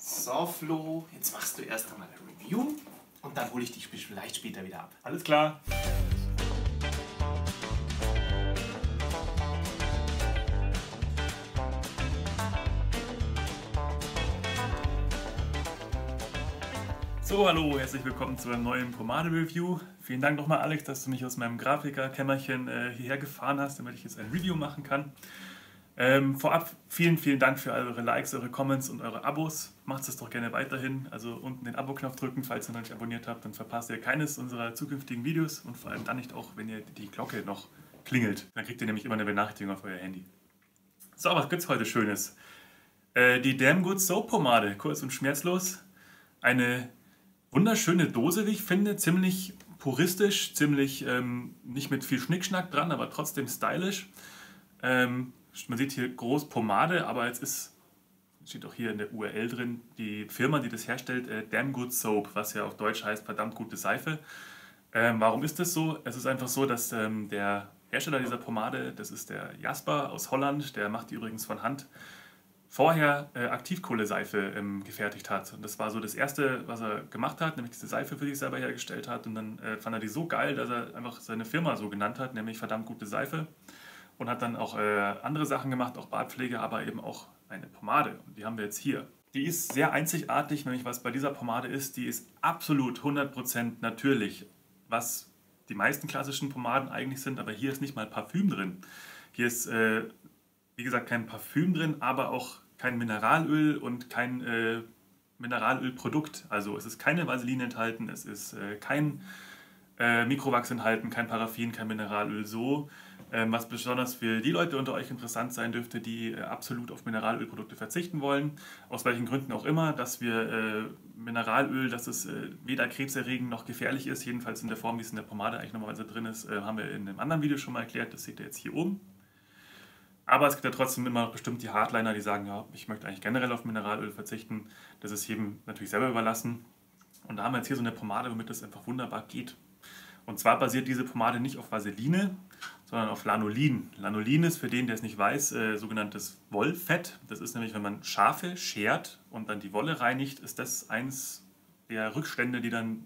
So, Flo, jetzt machst du erst einmal eine Review und dann hole ich dich vielleicht später wieder ab. Alles klar. So, hallo, herzlich willkommen zu einem neuen Pomade-Review. Vielen Dank nochmal, Alex, dass du mich aus meinem Grafiker-Kämmerchen hierher gefahren hast, damit ich jetzt ein Review machen kann. Vorab vielen Dank für all eure Likes, eure Comments und eure Abos. Macht es doch gerne weiterhin. Also unten den Abo-Knopf drücken, falls ihr noch nicht abonniert habt, dann verpasst ihr keines unserer zukünftigen Videos und vor allem dann nicht auch, wenn ihr die Glocke noch klingelt. Dann kriegt ihr nämlich immer eine Benachrichtigung auf euer Handy. So, was gibt's heute Schönes? Die Damn Good Soap Pomade, kurz und schmerzlos. Eine wunderschöne Dose, wie ich finde, ziemlich puristisch, ziemlich nicht mit viel Schnickschnack dran, aber trotzdem stylisch. Man sieht hier groß Pomade, aber jetzt steht auch hier in der URL drin, die Firma, die das herstellt, Damn Good Soap, was ja auf Deutsch heißt verdammt gute Seife. Warum ist das so? Es ist einfach so, dass der Hersteller dieser Pomade, das ist der Jasper aus Holland, der macht die übrigens von Hand, vorher Aktivkohleseife gefertigt hat. Und das war so das Erste, was er gemacht hat, nämlich diese Seife für sich selber hergestellt hat. Und dann fand er die so geil, dass er einfach seine Firma so genannt hat, nämlich verdammt gute Seife. Und hat dann auch andere Sachen gemacht, auch Bartpflege, aber eben auch eine Pomade. Und die haben wir jetzt hier. Die ist sehr einzigartig, nämlich was bei dieser Pomade ist, die ist absolut 100% natürlich, was die meisten klassischen Pomaden eigentlich sind, aber hier ist nicht mal Parfüm drin. Hier ist, wie gesagt, kein Parfüm drin, aber auch kein Mineralöl und kein Mineralölprodukt. Also es ist keine Vaseline enthalten, es ist kein Mikrowachs enthalten, kein Paraffin, kein Mineralöl so. Was besonders für die Leute unter euch interessant sein dürfte, die absolut auf Mineralölprodukte verzichten wollen, aus welchen Gründen auch immer, dass wir Mineralöl, dass es weder krebserregend noch gefährlich ist, jedenfalls in der Form, wie es in der Pomade eigentlich normalerweise drin ist, haben wir in einem anderen Video schon mal erklärt, das seht ihr jetzt hier oben. Aber es gibt ja trotzdem immer noch bestimmt die Hardliner, die sagen, ja, ich möchte eigentlich generell auf Mineralöl verzichten. Das ist jedem natürlich selber überlassen. Und da haben wir jetzt hier so eine Pomade, womit das einfach wunderbar geht. Und zwar basiert diese Pomade nicht auf Vaseline, sondern auf Lanolin. Lanolin ist, für den, der es nicht weiß, sogenanntes Wollfett. Das ist nämlich, wenn man Schafe schert und dann die Wolle reinigt, ist das eins der Rückstände, die dann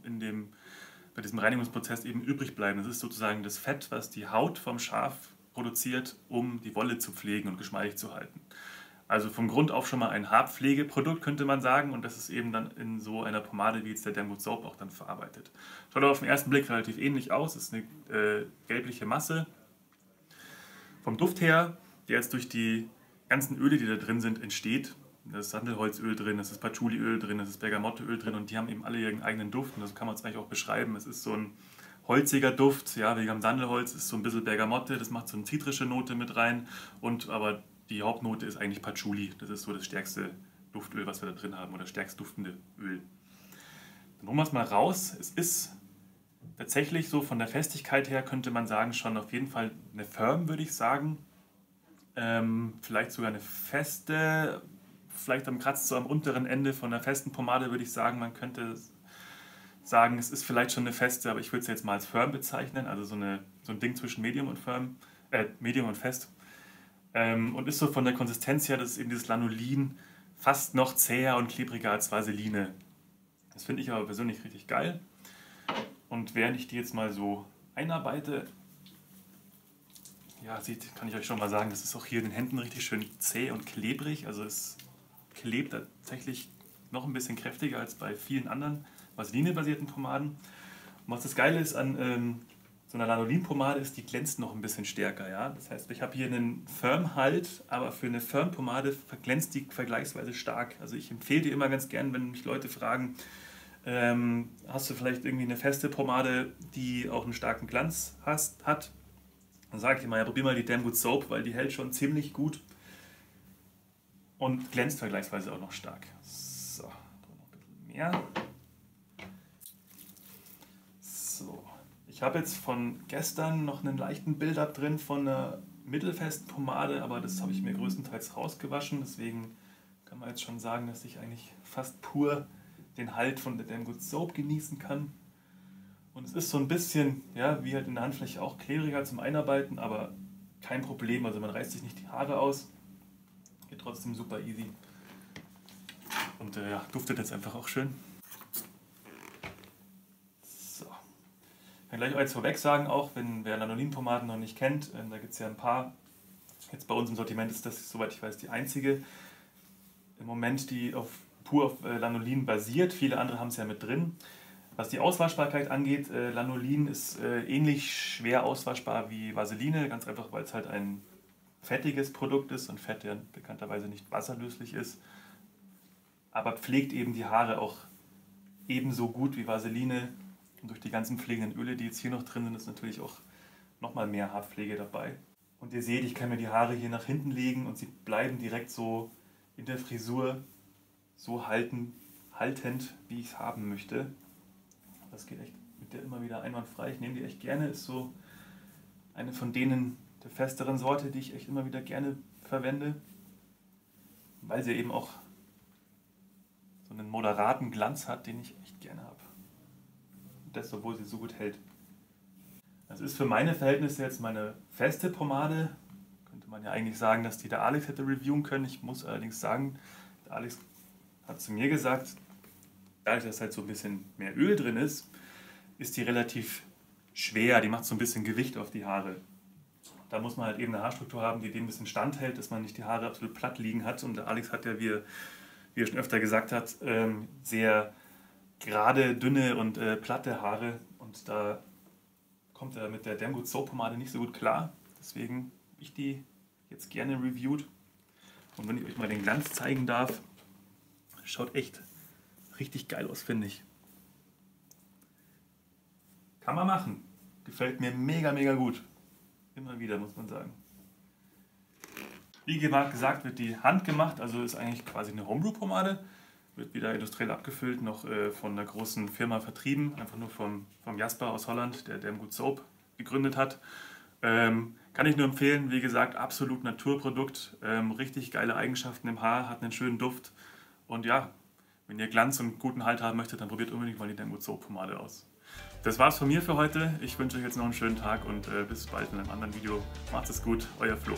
bei diesem Reinigungsprozess eben übrig bleiben. Das ist sozusagen das Fett, was die Haut vom Schaf produziert, um die Wolle zu pflegen und geschmeidig zu halten. Also vom Grund auf schon mal ein Haarpflegeprodukt, könnte man sagen, und das ist eben dann in so einer Pomade wie jetzt der Damn Good Soap auch dann verarbeitet. Schaut auf den ersten Blick relativ ähnlich aus, ist eine gelbliche Masse. Vom Duft her, der jetzt durch die ganzen Öle, die da drin sind, entsteht. Da ist Sandelholzöl drin, es ist Patchouliöl drin, es ist Bergamotteöl drin und die haben eben alle ihren eigenen Duft und das kann man es eigentlich auch beschreiben. Es ist so ein holziger Duft, ja, wegen am Sandelholz ist so ein bisschen Bergamotte, das macht so eine zitrische Note mit rein, aber die Hauptnote ist eigentlich Patchouli. Das ist so das stärkste Duftöl, was wir da drin haben, oder stärkst duftende Öl. Dann holen wir es mal raus. Es ist tatsächlich so von der Festigkeit her, könnte man sagen, schon auf jeden Fall eine Firm, würde ich sagen. Vielleicht sogar eine feste, vielleicht kratzt so am unteren Ende von der festen Pomade, würde ich sagen. Man könnte sagen, es ist vielleicht schon eine feste, aber ich würde es jetzt mal als Firm bezeichnen. Also so ein Ding zwischen Medium und Medium und fest. Und ist so von der Konsistenz her, das ist eben dieses Lanolin, fast noch zäher und klebriger als Vaseline. Das finde ich aber persönlich richtig geil. Und während ich die jetzt mal so einarbeite, ja, kann ich euch schon mal sagen, das ist auch hier in den Händen richtig schön zäh und klebrig. Also es klebt tatsächlich noch ein bisschen kräftiger als bei vielen anderen Vaseline-basierten Pomaden. Und was das Geile ist an so eine Lanolin-Pomade ist, die glänzt noch ein bisschen stärker. Ja? Das heißt, ich habe hier einen Firm-Halt, aber für eine Firm-Pomade glänzt die vergleichsweise stark. Also ich empfehle die immer ganz gern, wenn mich Leute fragen, hast du vielleicht irgendwie eine feste Pomade, die auch einen starken Glanz hat? Dann sage ich immer, ja, probier mal die Damn Good Soap, weil die hält schon ziemlich gut und glänzt vergleichsweise auch noch stark. So, noch ein bisschen mehr. So. Ich habe jetzt von gestern noch einen leichten Build-up drin von einer mittelfesten Pomade, aber das habe ich mir größtenteils rausgewaschen. Deswegen kann man jetzt schon sagen, dass ich eigentlich fast pur den Halt von der Damn Good Soap genießen kann. Und es ist so ein bisschen, ja, wie halt in der Handfläche auch klebriger zum Einarbeiten, aber kein Problem. Also man reißt sich nicht die Haare aus. Geht trotzdem super easy. Und ja, duftet jetzt einfach auch schön. So. Ich kann gleich eins vorweg sagen, auch wenn wer Lanolin-Pomaden noch nicht kennt, da gibt es ja ein paar. Jetzt bei uns im Sortiment ist das, soweit ich weiß, die einzige im Moment, die pur auf Lanolin basiert. Viele andere haben es ja mit drin. Was die Auswaschbarkeit angeht, Lanolin ist ähnlich schwer auswaschbar wie Vaseline, ganz einfach, weil es halt ein fettiges Produkt ist und Fett ja bekannterweise nicht wasserlöslich ist, aber pflegt eben die Haare auch ebenso gut wie Vaseline. Und durch die ganzen pflegenden Öle, die jetzt hier noch drin sind, ist natürlich auch nochmal mehr Haarpflege dabei. Und ihr seht, ich kann mir die Haare hier nach hinten legen und sie bleiben direkt so in der Frisur so haltend, wie ich es haben möchte. Das geht echt mit der immer wieder einwandfrei. Ich nehme die echt gerne, ist so eine von denen der festeren Sorte, die ich echt immer wieder gerne verwende, weil sie eben auch so einen moderaten Glanz hat, den ich echt gerne habe. Und das, obwohl sie so gut hält. Das ist für meine Verhältnisse jetzt meine feste Pomade. Könnte man ja eigentlich sagen, dass die der Alex hätte reviewen können. Ich muss allerdings sagen, der Alex hat zu mir gesagt, dadurch, dass halt so ein bisschen mehr Öl drin ist, ist die relativ schwer. Die macht so ein bisschen Gewicht auf die Haare. Da muss man halt eben eine Haarstruktur haben, die dem ein bisschen standhält, dass man nicht die Haare absolut platt liegen hat. Und der Alex hat ja, wie er schon öfter gesagt hat, sehr gerade, dünne und platte Haare. Und da kommt er mit der Damn Good Soap Pomade nicht so gut klar. Deswegen habe ich die jetzt gerne reviewed. Und wenn ich euch mal den Glanz zeigen darf, schaut echt richtig geil aus, finde ich. Kann man machen. Gefällt mir mega, mega gut. Immer wieder, muss man sagen. Wie gesagt, wird die handgemacht, also ist eigentlich quasi eine Homebrew-Pomade. Wird wieder industriell abgefüllt, noch von einer großen Firma vertrieben. Einfach nur vom Jasper aus Holland, der Damn Good Soap gegründet hat. Kann ich nur empfehlen, wie gesagt, absolut Naturprodukt. Richtig geile Eigenschaften im Haar, hat einen schönen Duft. Und ja, wenn ihr Glanz und guten Halt haben möchtet, dann probiert unbedingt mal die Damn Good Soap Pomade aus. Das war's von mir für heute. Ich wünsche euch jetzt noch einen schönen Tag und bis bald in einem anderen Video. Macht es gut, euer Flo.